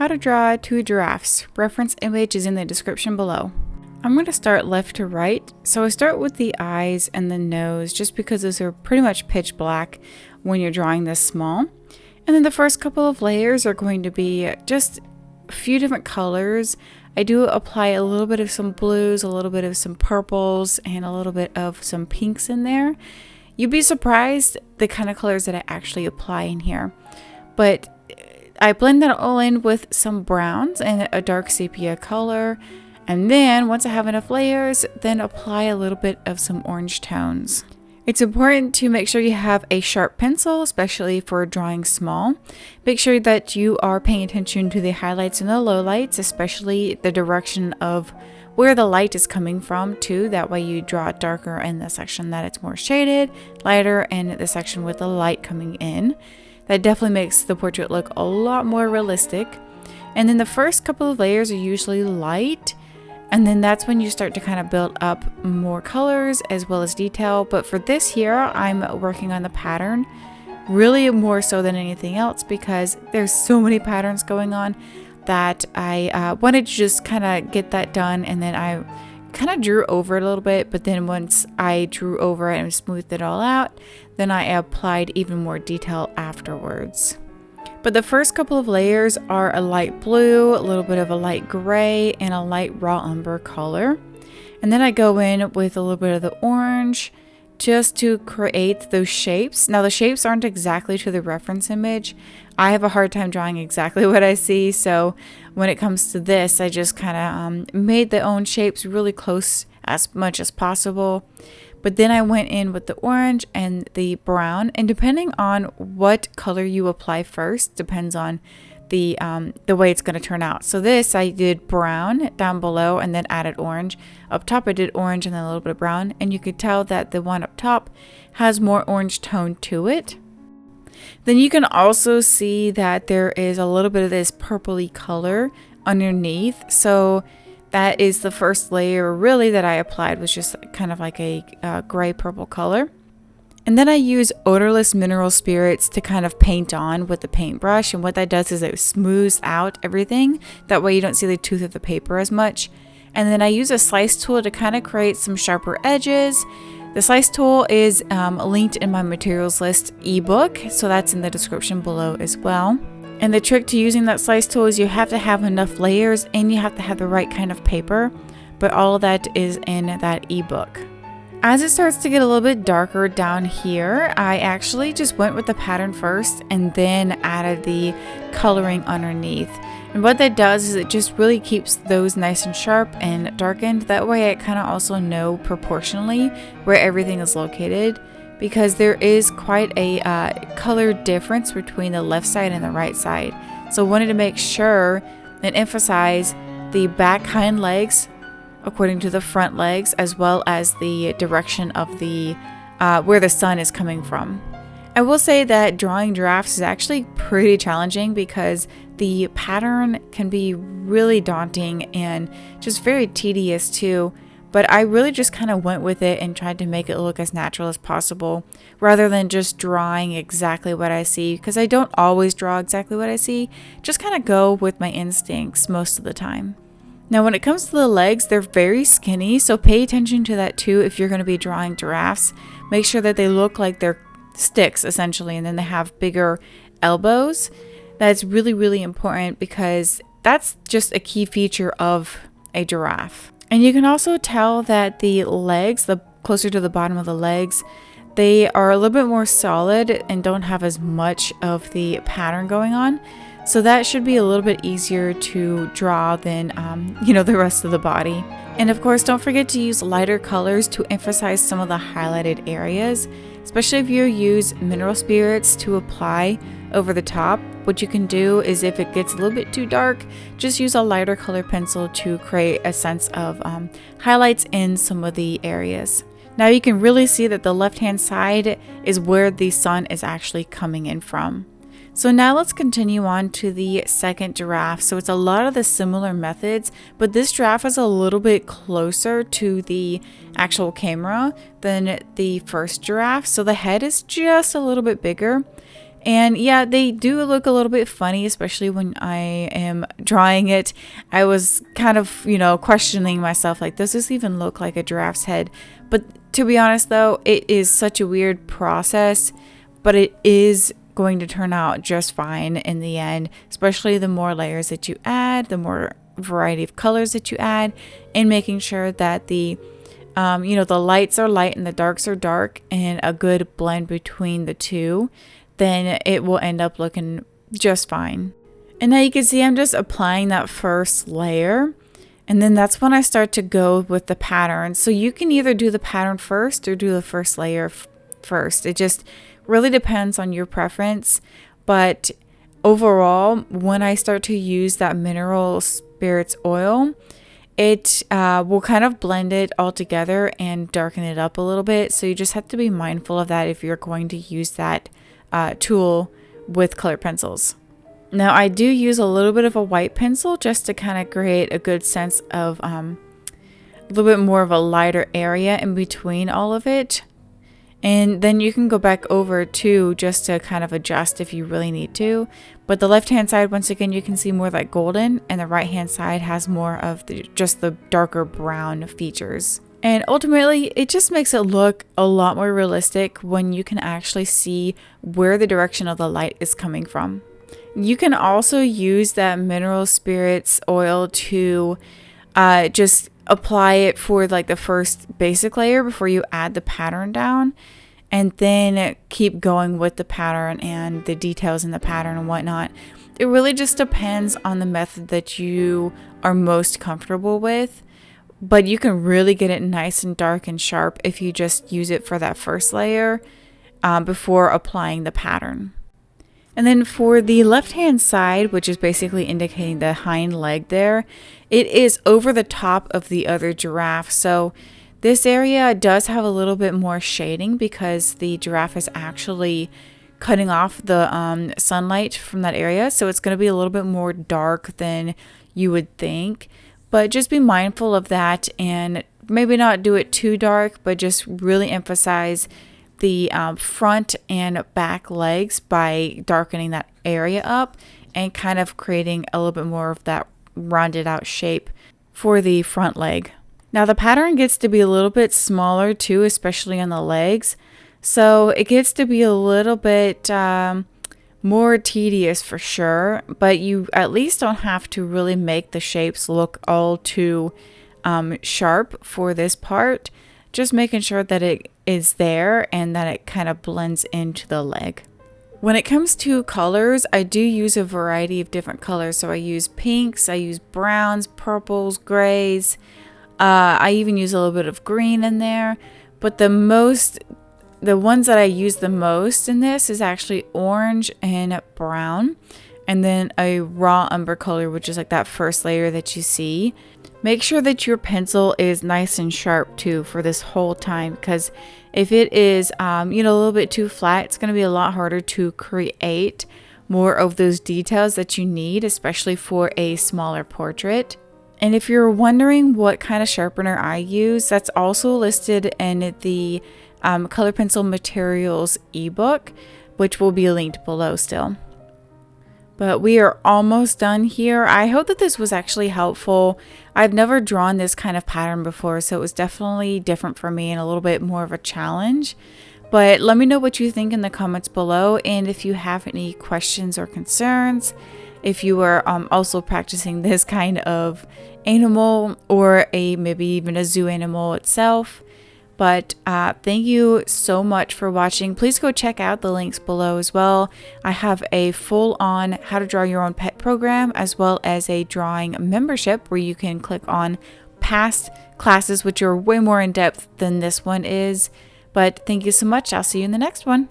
How to draw two giraffes. Reference image is in the description below. I'm going to start left to right. So I start with the eyes and the nose just because those are pretty much pitch black when you're drawing this small. And then the first couple of layers are going to be just a few different colors. I do apply a little bit of some blues, a little bit of some purples, and a little bit of some pinks in there. You'd be surprised the kind of colors that I actually apply in here. But I blend that all in with some browns and a dark sepia color. And then once I have enough layers, then apply a little bit of some orange tones. It's important to make sure you have a sharp pencil, especially for drawing small. Make sure that you are paying attention to the highlights and the lowlights, especially the direction of where the light is coming from too. That way you draw it darker in the section that it's more shaded, lighter in the section with the light coming in. That definitely makes the portrait look a lot more realistic. And then the first couple of layers are usually light. And then that's when you start to kind of build up more colors as well as detail. But for this here, I'm working on the pattern really more so than anything else because there's so many patterns going on that I wanted to just kind of get that done. And then I kind of drew over it a little bit. But then once I drew over it and smoothed it all out, then I applied even more detail afterwards. But the first couple of layers are a light blue, a little bit of a light gray, and a light raw umber color. And then I go in with a little bit of the orange just to create those shapes. Now the shapes aren't exactly to the reference image. I have a hard time drawing exactly what I see. So when it comes to this, I just kind of made the own shapes really close as much as possible. But then I went in with the orange and the brown, and depending on what color you apply first, depends on the way it's going to turn out. So this, I did brown down below and then added orange. Up top I did orange and then a little bit of brown, and you could tell that the one up top has more orange tone to it. Then you can also see that there is a little bit of this purpley color underneath. So that is the first layer really that I applied, was just kind of like a gray purple color. And then I use odorless mineral spirits to kind of paint on with the paintbrush. And what that does is it smooths out everything. That way you don't see the tooth of the paper as much. And then I use a slice tool to kind of create some sharper edges. The slice tool is linked in my materials list ebook, so that's in the description below as well. And the trick to using that slice tool is you have to have enough layers and you have to have the right kind of paper, but all of that is in that ebook. As it starts to get a little bit darker down here, I actually just went with the pattern first and then added the coloring underneath. And what that does is it just really keeps those nice and sharp and darkened. That way I kind of also know proportionally where everything is located, because there is quite a color difference between the left side and the right side. So I wanted to make sure and emphasize the back hind legs according to the front legs, as well as the direction of the where the sun is coming from. I will say that drawing giraffes is actually pretty challenging because the pattern can be really daunting and just very tedious too. But I really just kind of went with it and tried to make it look as natural as possible rather than just drawing exactly what I see, because I don't always draw exactly what I see. Just kind of go with my instincts most of the time. Now when it comes to the legs, they're very skinny, so pay attention to that too if you're going to be drawing giraffes. Make sure that they look like they're sticks essentially, and then they have bigger elbows. That's really, really important because that's just a key feature of a giraffe. And you can also tell that the legs, the closer to the bottom of the legs, they are a little bit more solid and don't have as much of the pattern going on. So that should be a little bit easier to draw than, the rest of the body. And of course, don't forget to use lighter colors to emphasize some of the highlighted areas, especially if you use mineral spirits to apply over the top. What you can do is, if it gets a little bit too dark, just use a lighter color pencil to create a sense of highlights in some of the areas. Now you can really see that the left hand side is where the sun is actually coming in from. So now let's continue on to the second giraffe. So it's a lot of the similar methods, but this giraffe is a little bit closer to the actual camera than the first giraffe. So the head is just a little bit bigger. And yeah, they do look a little bit funny, especially when I am drawing it. I was kind of, questioning myself, like, does this even look like a giraffe's head? But to be honest, though, it is such a weird process, but it is going to turn out just fine in the end, especially the more layers that you add, the more variety of colors that you add, and making sure that the lights are light and the darks are dark, and a good blend between the two, then it will end up looking just fine. And now you can see I'm just applying that first layer, and then that's when I start to go with the pattern. So you can either do the pattern first or do the first layer first. It just really depends on your preference. But overall, when I start to use that mineral spirits oil, it will kind of blend it all together and darken it up a little bit. So you just have to be mindful of that if you're going to use that tool with colored pencils. Now I do use a little bit of a white pencil just to kind of create a good sense of a little bit more of a lighter area in between all of it. And then you can go back over too, just to kind of adjust if you really need to. But the left hand side, once again, you can see more like golden, and the right hand side has more of just the darker brown features. And ultimately, it just makes it look a lot more realistic when you can actually see where the direction of the light is coming from. You can also use that mineral spirits oil to just apply it for like the first basic layer before you add the pattern down, and then keep going with the pattern and the details in the pattern and whatnot. It really just depends on the method that you are most comfortable with. But you can really get it nice and dark and sharp if you just use it for that first layer before applying the pattern. And then for the left hand side, which is basically indicating the hind leg there, it is over the top of the other giraffe. So this area does have a little bit more shading because the giraffe is actually cutting off the sunlight from that area. So it's going to be a little bit more dark than you would think. But just be mindful of that and maybe not do it too dark, but just really emphasize the front and back legs by darkening that area up and kind of creating a little bit more of that rounded out shape for the front leg. Now the pattern gets to be a little bit smaller too, especially on the legs. So it gets to be a little bit more tedious for sure, but you at least don't have to really make the shapes look all too sharp for this part. Just making sure that it is there and that it kind of blends into the leg. When it comes to colors, I do use a variety of different colors. So I use pinks, I use browns, purples, grays. I even use a little bit of green in there, but the ones that I use the most in this is actually orange and brown, and then a raw umber color, which is like that first layer that you see. Make sure that your pencil is nice and sharp too for this whole time, because if it is a little bit too flat, it's going to be a lot harder to create more of those details that you need, especially for a smaller portrait. And if you're wondering what kind of sharpener I use, that's also listed in the Color Pencil Materials ebook, which will be linked below still. But we are almost done here. I hope that this was actually helpful. I've never drawn this kind of pattern before, so it was definitely different for me and a little bit more of a challenge. But let me know what you think in the comments below, and if you have any questions or concerns, if you are also practicing this kind of animal or maybe even a zoo animal itself. But thank you so much for watching. Please go check out the links below as well. I have a full-on how to draw your own pet program, as well as a drawing membership where you can click on past classes, which are way more in depth than this one is. But thank you so much. I'll see you in the next one.